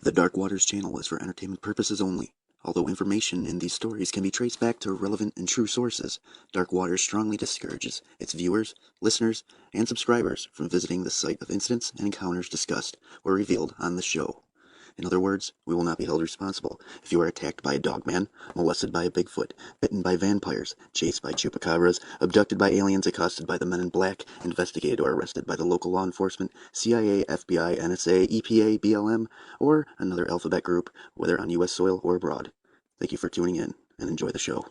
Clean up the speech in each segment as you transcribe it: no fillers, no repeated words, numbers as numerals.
The Dark Waters channel is for entertainment purposes only. Although information in these stories can be traced back to relevant and true sources, Dark Waters strongly discourages its viewers, listeners, and subscribers from visiting the site of incidents and encounters discussed or revealed on the show. In other words, we will not be held responsible if you are attacked by a dogman, molested by a bigfoot, bitten by vampires, chased by chupacabras, abducted by aliens, accosted by the men in black, investigated or arrested by the local law enforcement, CIA, FBI, NSA, EPA, BLM, or another alphabet group, whether on U.S. soil or abroad. Thank you for tuning in, and enjoy the show.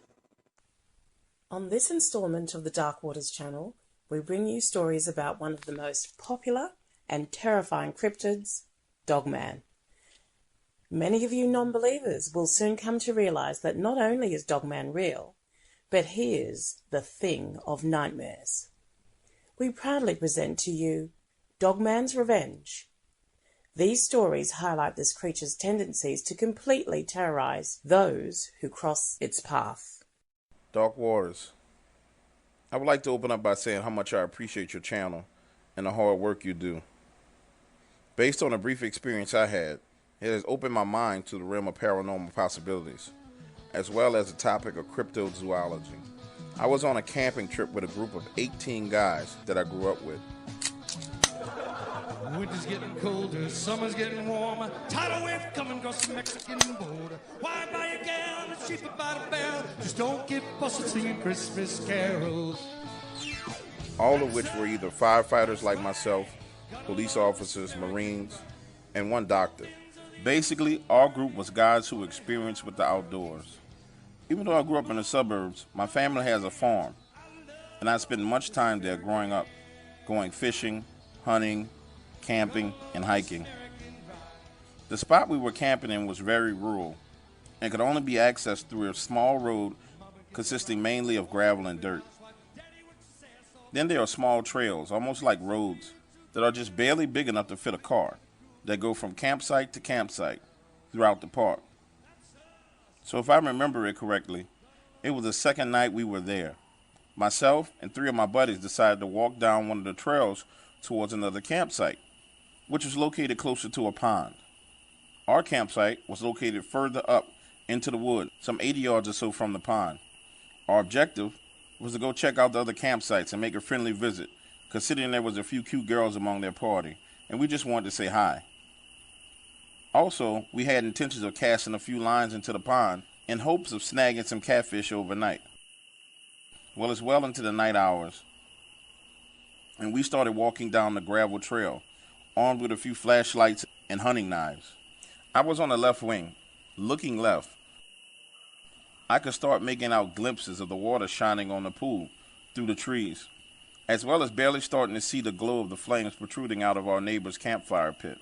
On this installment of the Dark Waters channel, we bring you stories about one of the most popular and terrifying cryptids, Dogman. Many of you non-believers will soon come to realize that not only is Dogman real, but he is the thing of nightmares. We proudly present to you Dogman's Revenge. These stories highlight this creature's tendencies to completely terrorize those who cross its path. Dark Waters. I would like to open up by saying how much I appreciate your channel and the hard work you do. Based on a brief experience I had, it has opened my mind to the realm of paranormal possibilities, as well as the topic of cryptozoology. I was on a camping trip with a group of 18 guys that I grew up with. Winter's getting colder, summer's getting warmer. Tidal wave coming across the Mexican border. Why buy a gal that's cheaper by the barrel? Just don't get busted singing Christmas carols. All of which were either firefighters like myself, police officers, Marines, and one doctor. Basically, our group was guys who experienced with the outdoors. Even though I grew up in the suburbs, my family has a farm, and I spent much time there growing up, going fishing, hunting, camping, and hiking. The spot we were camping in was very rural and could only be accessed through a small road consisting mainly of gravel and dirt. Then there are small trails, almost like roads, that are just barely big enough to fit a car, that go from campsite to campsite throughout the park. So if I remember it correctly, it was the second night we were there. Myself and 3 of my buddies decided to walk down one of the trails towards another campsite, which was located closer to a pond. Our campsite was located further up into the wood, some 80 yards or so from the pond. Our objective was to go check out the other campsites and make a friendly visit, considering there was a few cute girls among their party, and we just wanted to say hi. Also, we had intentions of casting a few lines into the pond in hopes of snagging some catfish overnight. Well, it's well into the night hours, and we started walking down the gravel trail, armed with a few flashlights and hunting knives. I was on the left wing, looking left. I could start making out glimpses of the water shining on the pool through the trees, as well as barely starting to see the glow of the flames protruding out of our neighbor's campfire pit.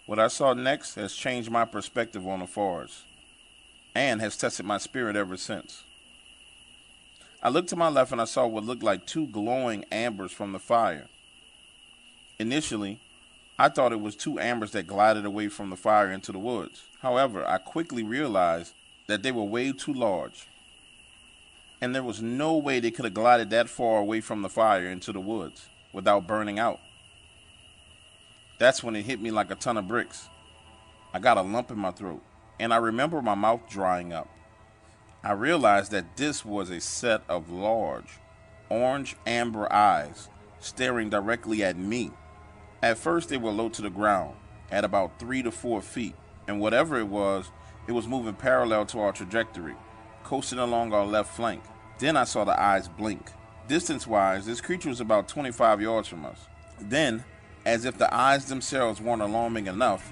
What I saw next has changed my perspective on the forest, and has tested my spirit ever since. I looked to my left and I saw what looked like 2 glowing ambers from the fire. Initially, I thought it was 2 ambers that glided away from the fire into the woods. However, I quickly realized that they were way too large, and there was no way they could have glided that far away from the fire into the woods without burning out. That's when it hit me like a ton of bricks. I got a lump in my throat, and I remember my mouth drying up. I realized that this was a set of large, orange amber eyes staring directly at me. At first they were low to the ground, at about 3 to 4 feet, and whatever it was moving parallel to our trajectory, coasting along our left flank. Then I saw the eyes blink. Distance-wise, this creature was about 25 yards from us. Then, as if the eyes themselves weren't alarming enough,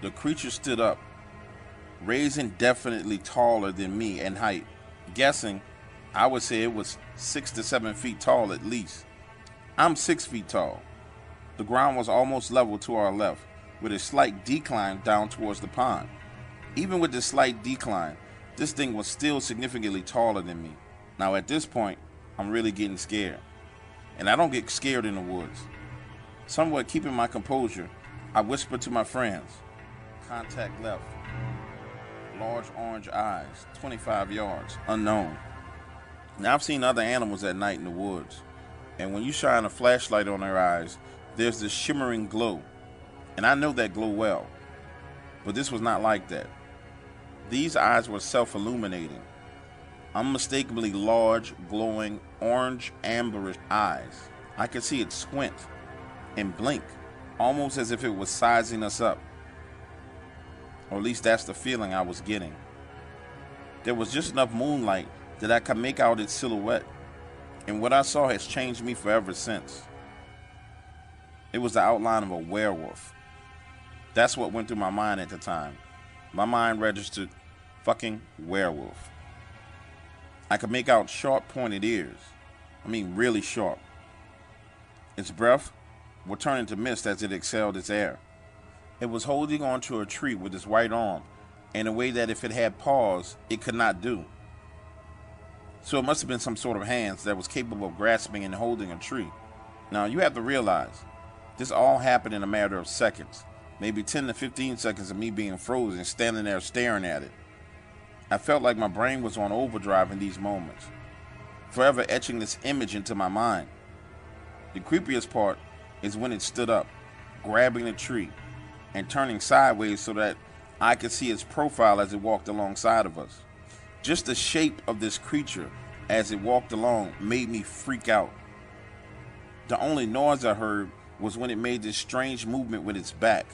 the creature stood up, raising definitely taller than me in height. Guessing, I would say it was 6 to 7 feet tall at least. I'm 6 feet tall. The ground was almost level to our left, with a slight decline down towards the pond. Even with this slight decline, this thing was still significantly taller than me. Now at this point, I'm really getting scared. And I don't get scared in the woods. Somewhat keeping my composure, I whispered to my friends, "Contact left. Large orange eyes, 25 yards, unknown." Now I've seen other animals at night in the woods, and when you shine a flashlight on their eyes, there's this shimmering glow, and I know that glow well, but this was not like that. These eyes were self-illuminating, unmistakably large, glowing, orange, amberish eyes. I could see it squint and blink, almost as if it was sizing us up. Or at least that's the feeling I was getting. There was just enough moonlight that I could make out its silhouette, and what I saw has changed me forever since. It was the outline of a werewolf. That's what went through my mind at the time. My mind registered fucking werewolf. I could make out sharp pointed ears. I mean really sharp. Its breath would turn into mist as it exhaled its air. It was holding onto a tree with its right arm in a way that if it had paws, it could not do. So it must have been some sort of hands that was capable of grasping and holding a tree. Now you have to realize, this all happened in a matter of seconds. Maybe 10 to 15 seconds of me being frozen, standing there staring at it. I felt like my brain was on overdrive in these moments, forever etching this image into my mind. The creepiest part is when it stood up, grabbing the tree, and turning sideways so that I could see its profile as it walked alongside of us. Just the shape of this creature as it walked along made me freak out. The only noise I heard was when it made this strange movement with its back.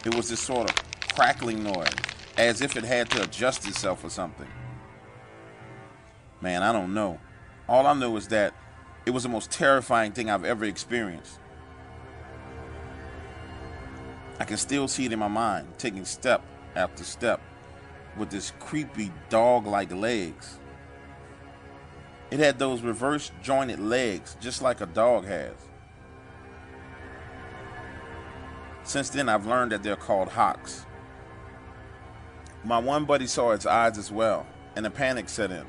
It was this sort of crackling noise, as if it had to adjust itself or something. Man, I don't know. All I know is that it was the most terrifying thing I've ever experienced. I can still see it in my mind, taking step after step with this creepy dog-like legs. It had those reverse jointed legs, just like a dog has. Since then, I've learned that they're called hawks. My one buddy saw its eyes as well, and a panic set in.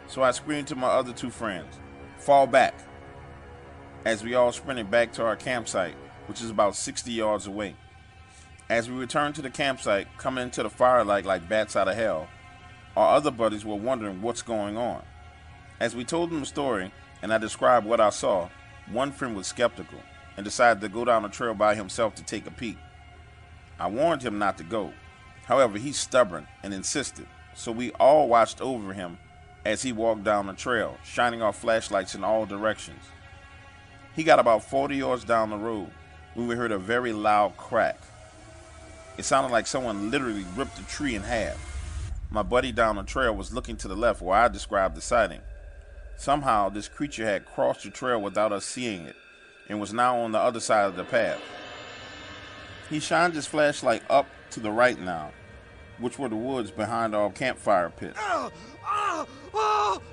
So I screamed to my other two friends, "Fall back," as we all sprinted back to our campsite, which is about 60 yards away. As we returned to the campsite, coming into the firelight like bats out of hell, our other buddies were wondering what's going on. As we told them the story, and I described what I saw, one friend was skeptical and decided to go down the trail by himself to take a peek. I warned him not to go. However, he's stubborn and insisted, so we all watched over him as he walked down the trail, shining our flashlights in all directions. He got about 40 yards down the road when we heard a very loud crack. It sounded like someone literally ripped the tree in half. My buddy down the trail was looking to the left where I described the sighting. Somehow, this creature had crossed the trail without us seeing it and was now on the other side of the path. He shined his flashlight up to the right now, which were the woods behind our campfire pit.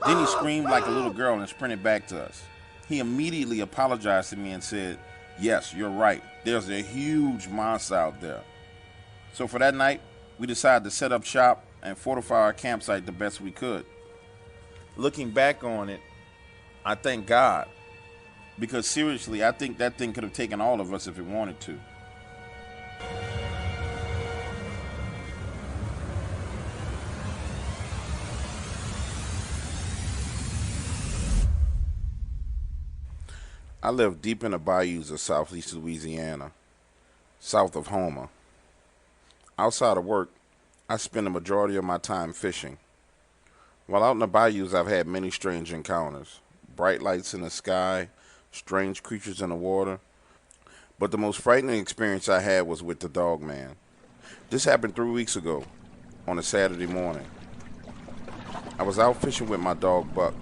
Then he screamed like a little girl and sprinted back to us. He immediately apologized to me and said, "Yes, you're right. There's a huge monster out there." So for that night, we decided to set up shop and fortify our campsite the best we could. Looking back on it, I thank God. Because seriously, I think that thing could have taken all of us if it wanted to. I live deep in the bayous of southeast Louisiana, south of Homer. Outside of work, I spend the majority of my time fishing. While out in the bayous, I've had many strange encounters. Bright lights in the sky, strange creatures in the water. But the most frightening experience I had was with the Dogman. This happened 3 weeks ago, on a Saturday morning. I was out fishing with my dog, Buck.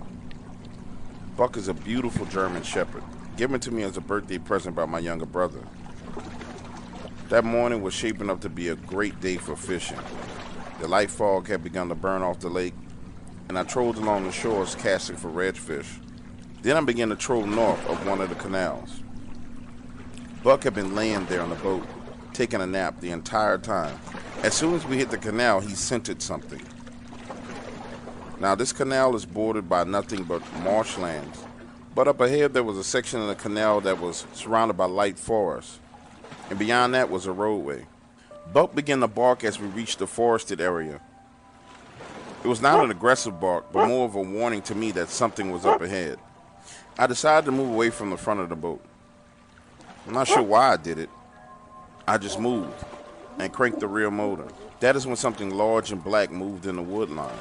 Buck is a beautiful German Shepherd, given to me as a birthday present by my younger brother. That morning was shaping up to be a great day for fishing. The light fog had begun to burn off the lake, and I trolled along the shores casting for redfish. Then I began to troll north of one of the canals. Buck had been laying there on the boat, taking a nap the entire time. As soon as we hit the canal, he scented something. Now, this canal is bordered by nothing but marshlands, but up ahead there was a section of the canal that was surrounded by light forest, and beyond that was a roadway. Buck began to bark as we reached the forested area. It was not an aggressive bark, but more of a warning to me that something was up ahead. I decided to move away from the front of the boat. I'm not sure why I did it. I just moved and cranked the rear motor. That is when something large and black moved in the wood line.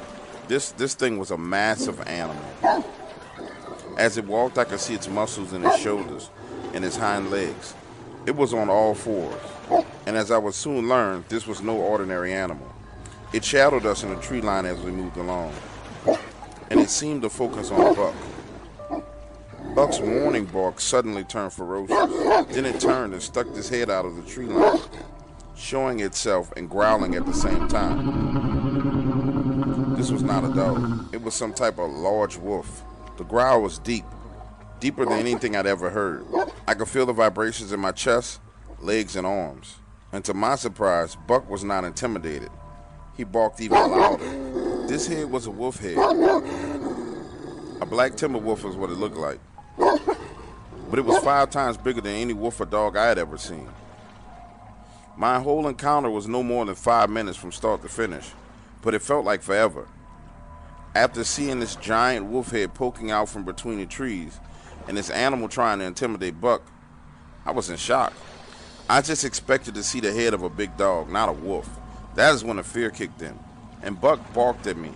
This thing was a massive animal. As it walked, I could see its muscles in its shoulders and its hind legs. It was on all fours, and as I would soon learn, this was no ordinary animal. It shadowed us in the tree line as we moved along, and it seemed to focus on Buck. Buck's warning bark suddenly turned ferocious. Then it turned and stuck its head out of the tree line, showing itself and growling at the same time. This was not a dog. It was some type of large wolf. The growl was deep, deeper than anything I'd ever heard. I could feel the vibrations in my chest, legs, and arms. And to my surprise, Buck was not intimidated. He barked even louder. This head was a wolf head. A black timber wolf is what it looked like. But it was 5 times bigger than any wolf or dog I had ever seen. My whole encounter was no more than 5 minutes from start to finish, but it felt like forever. After seeing this giant wolf head poking out from between the trees and this animal trying to intimidate Buck, I was in shock. I just expected to see the head of a big dog, not a wolf. That is when the fear kicked in, and Buck barked at me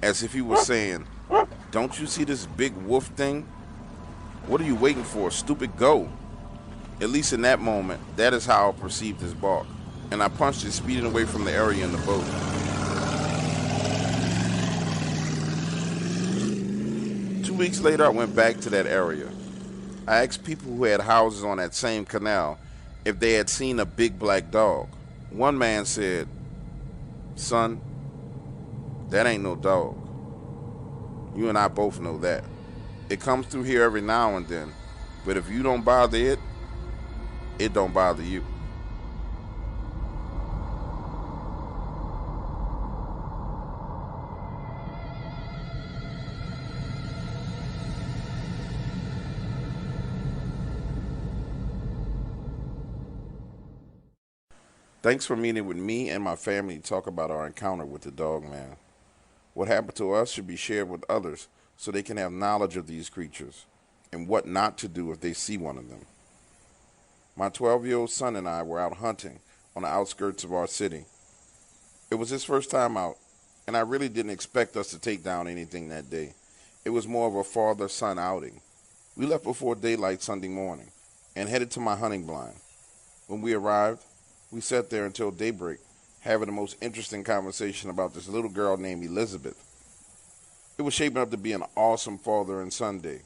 as if he was saying, "Don't you see this big wolf thing? What are you waiting for, stupid? Go." At least in that moment, that is how I perceived his bark, and I punched it, speeding away from the area in the boat. 2 weeks later, I went back to that area. I asked people who had houses on that same canal if they had seen a big black dog. One man said, "Son, that ain't no dog. You and I both know that. It comes through here every now and then, but if you don't bother it, it don't bother you." Thanks for meeting with me and my family to talk about our encounter with the Dogman. What happened to us should be shared with others so they can have knowledge of these creatures and what not to do if they see one of them. My 12-year-old son and I were out hunting on the outskirts of our city. It was his first time out, and I really didn't expect us to take down anything that day. It was more of a father-son outing. We left before daylight Sunday morning and headed to my hunting blind. When we arrived, we sat there until daybreak, having the most interesting conversation about this little girl named Elizabeth. It was shaping up to be an awesome father and son day.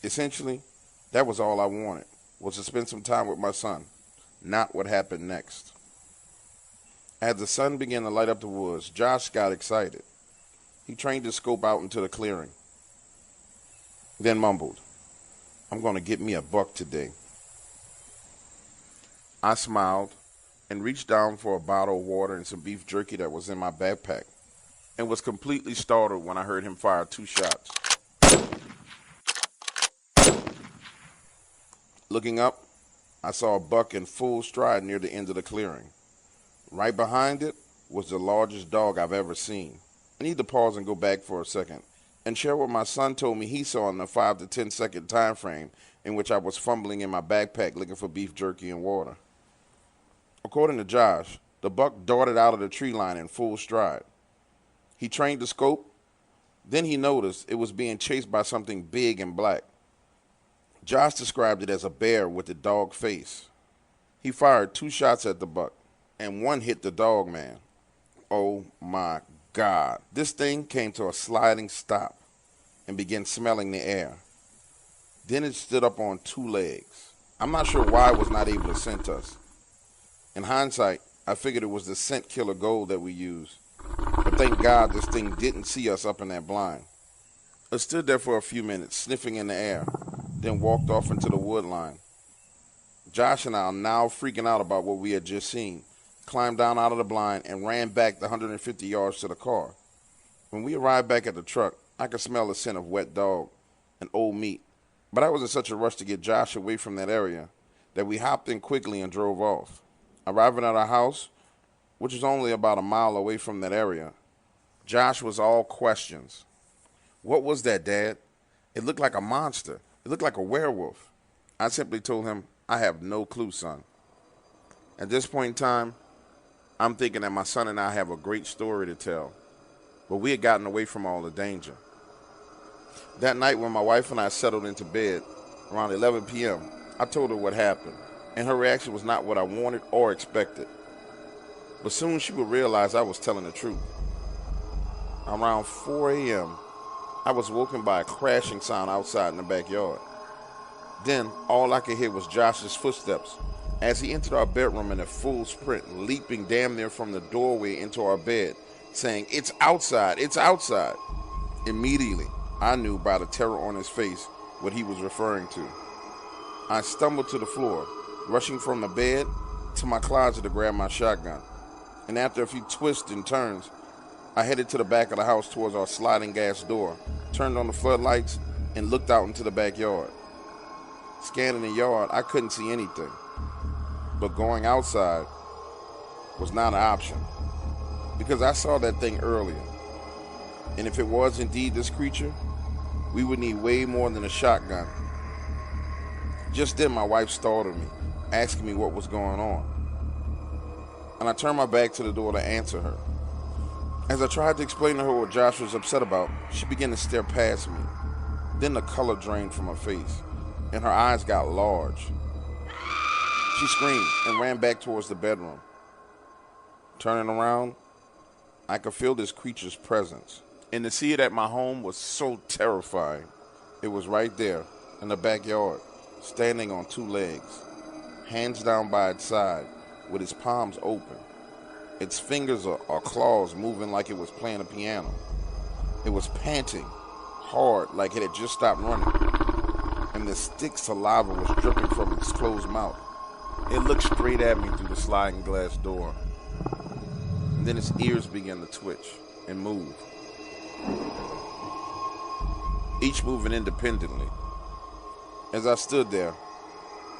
Essentially, that was all I wanted, was to spend some time with my son, not what happened next. As the sun began to light up the woods, Josh got excited. He trained his scope out into the clearing, then mumbled, "I'm going to get me a buck today." I smiled and reached down for a bottle of water and some beef jerky that was in my backpack, and was completely startled when I heard him fire 2 shots. Looking up, I saw a buck in full stride near the end of the clearing. Right behind it was the largest dog I've ever seen. I need to pause and go back for a second and share what my son told me he saw in the 5 to 10 second time frame in which I was fumbling in my backpack looking for beef jerky and water. According to Josh, the buck darted out of the tree line in full stride. He trained the scope, then he noticed it was being chased by something big and black. Josh described it as a bear with a dog face. He fired 2 shots at the buck, and 1 hit the Dogman. Oh my God. This thing came to a sliding stop and began smelling the air. Then it stood up on 2 legs. I'm not sure why it was not able to scent us. In hindsight, I figured it was the scent killer gold that we used, but thank God this thing didn't see us up in that blind. It stood there for a few minutes, sniffing in the air, then walked off into the wood line. Josh and I are now freaking out about what we had just seen, climbed down out of the blind, and ran back the 150 yards to the car. When we arrived back at the truck, I could smell the scent of wet dog and old meat, but I was in such a rush to get Josh away from that area that we hopped in quickly and drove off. Arriving at our house, which was only about a mile away from that area, Josh was all questions. "What was that, Dad? It looked like a monster. It looked like a werewolf. I simply told him, I have no clue, son. At this point in time, I'm thinking that my son and I have a great story to tell, but we had gotten away from all the danger. That night when my wife and I settled into bed, around 11 p.m., I told her what happened, and her reaction was not what I wanted or expected. But soon she would realize I was telling the truth. Around 4 a.m., I was woken by a crashing sound outside in the backyard. Then, all I could hear was Josh's footsteps as he entered our bedroom in a full sprint, leaping damn near from the doorway into our bed, saying, "It's outside, it's outside." Immediately, I knew by the terror on his face what he was referring to. I stumbled to the floor, rushing from the bed to my closet to grab my shotgun. And after a few twists and turns, I headed to the back of the house towards our sliding glass door, turned on the floodlights, and looked out into the backyard. Scanning the yard, I couldn't see anything. But going outside was not an option, because I saw that thing earlier. And if it was indeed this creature, we would need way more than a shotgun. Just then my wife startled me, asking me what was going on. And I turned my back to the door to answer her. As I tried to explain to her what Josh was upset about, she began to stare past me. Then the color drained from her face, and her eyes got large. She screamed and ran back towards the bedroom. Turning around, I could feel this creature's presence. And to see it at my home was so terrifying. It was right there, in the backyard, standing on two legs, hands down by its side, with its palms open. Its fingers or claws moving like it was playing a piano. It was panting hard like it had just stopped running, and the stick saliva was dripping from its closed mouth. It looked straight at me through the sliding glass door. And then its ears began to twitch and move, each moving independently. As I stood there,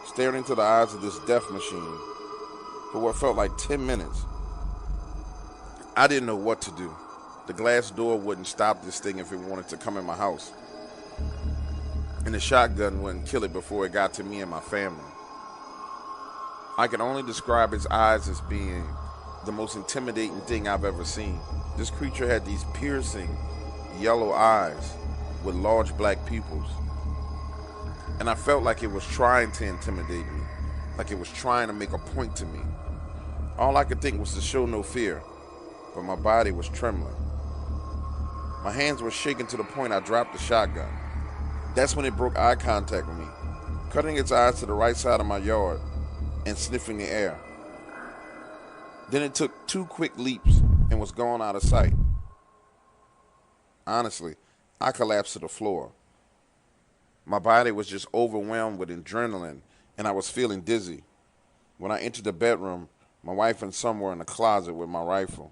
staring into the eyes of this death machine for what felt like 10 minutes, I didn't know what to do. The glass door wouldn't stop this thing if it wanted to come in my house, and the shotgun wouldn't kill it before it got to me and my family. I can only describe its eyes as being the most intimidating thing I've ever seen. This creature had these piercing yellow eyes with large black pupils, and I felt like it was trying to intimidate me, like it was trying to make a point to me. All I could think was to show no fear, but my body was trembling. My hands were shaking to the point I dropped the shotgun. That's when it broke eye contact with me, cutting its eyes to the right side of my yard and sniffing the air. Then it took 2 quick leaps and was gone out of sight. Honestly, I collapsed to the floor. My body was just overwhelmed with adrenaline, and I was feeling dizzy. When I entered the bedroom, my wife and son were in the closet with my rifle.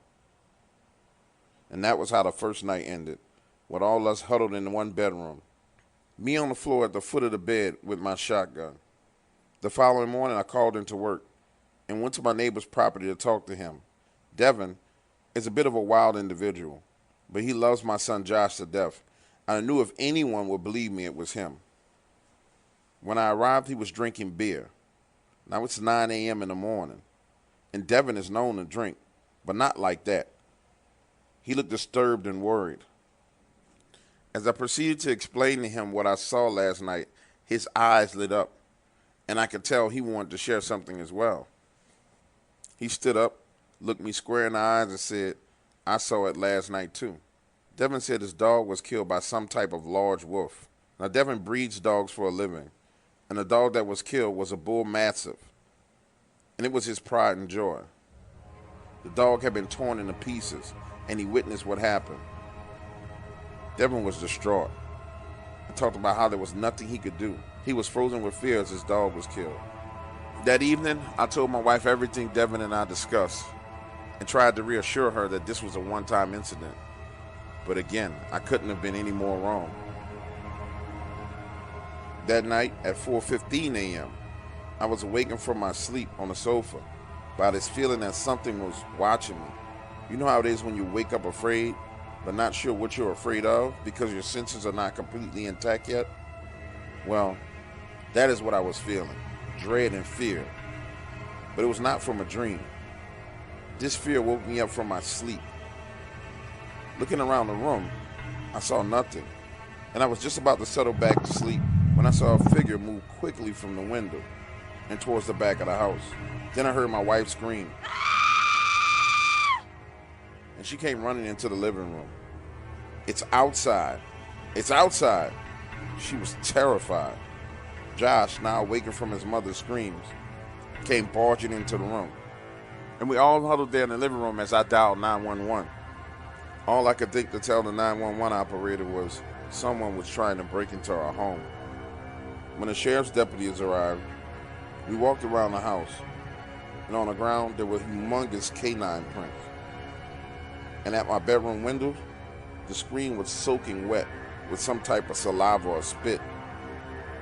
And that was how the first night ended, with all of us huddled in one bedroom. Me on the floor at the foot of the bed with my shotgun. The following morning, I called into work and went to my neighbor's property to talk to him. Devin is a bit of a wild individual, but he loves my son Josh to death. I knew if anyone would believe me, it was him. When I arrived, he was drinking beer. Now it's 9 a.m. in the morning, and Devin is known to drink, but not like that. He looked disturbed and worried. As I proceeded to explain to him what I saw last night, his eyes lit up, and I could tell he wanted to share something as well. He stood up, looked me square in the eyes, and said, "I saw it last night too." Devin said his dog was killed by some type of large wolf. Now, Devin breeds dogs for a living, and the dog that was killed was a bull mastiff, and it was his pride and joy. The dog had been torn into pieces, and he witnessed what happened. Devin was distraught and talked about how there was nothing he could do. He was frozen with fear as his dog was killed. That evening, I told my wife everything Devin and I discussed and tried to reassure her that this was a one-time incident. But again, I couldn't have been any more wrong. That night at 4:15 a.m., I was awakened from my sleep on the sofa by this feeling that something was watching me. You know how it is when you wake up afraid, but not sure what you're afraid of because your senses are not completely intact yet? Well, that is what I was feeling, dread and fear. But it was not from a dream. This fear woke me up from my sleep. Looking around the room, I saw nothing, and I was just about to settle back to sleep when I saw a figure move quickly from the window and towards the back of the house. Then I heard my wife scream, and she came running into the living room. "It's outside! It's outside!" She was terrified. Josh, now awakened from his mother's screams, came barging into the room, and we all huddled there in the living room as I dialed 911. All I could think to tell the 911 operator was someone was trying to break into our home. When the sheriff's deputies arrived, we walked around the house, and on the ground there were humongous canine prints. And at my bedroom window, the screen was soaking wet with some type of saliva or spit.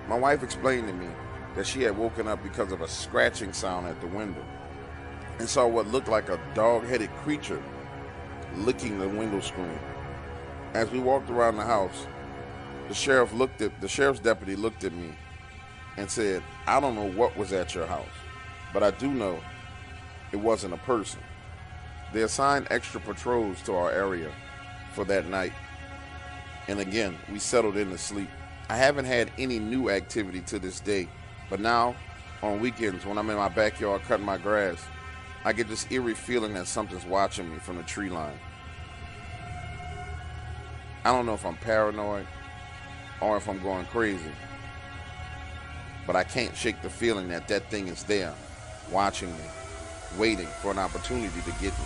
My wife explained to me that she had woken up because of a scratching sound at the window and saw what looked like a dog-headed creature licking the window screen. As we walked around the house, the sheriff's deputy looked at me and said, "I don't know what was at your house, but I do know it wasn't a person." They assigned extra patrols to our area for that night, and again, we settled in to sleep. I haven't had any new activity to this day, but now, on weekends when I'm in my backyard cutting my grass, I get this eerie feeling that something's watching me from the tree line. I don't know if I'm paranoid or if I'm going crazy, but I can't shake the feeling that that thing is there, watching me, waiting for an opportunity to get me.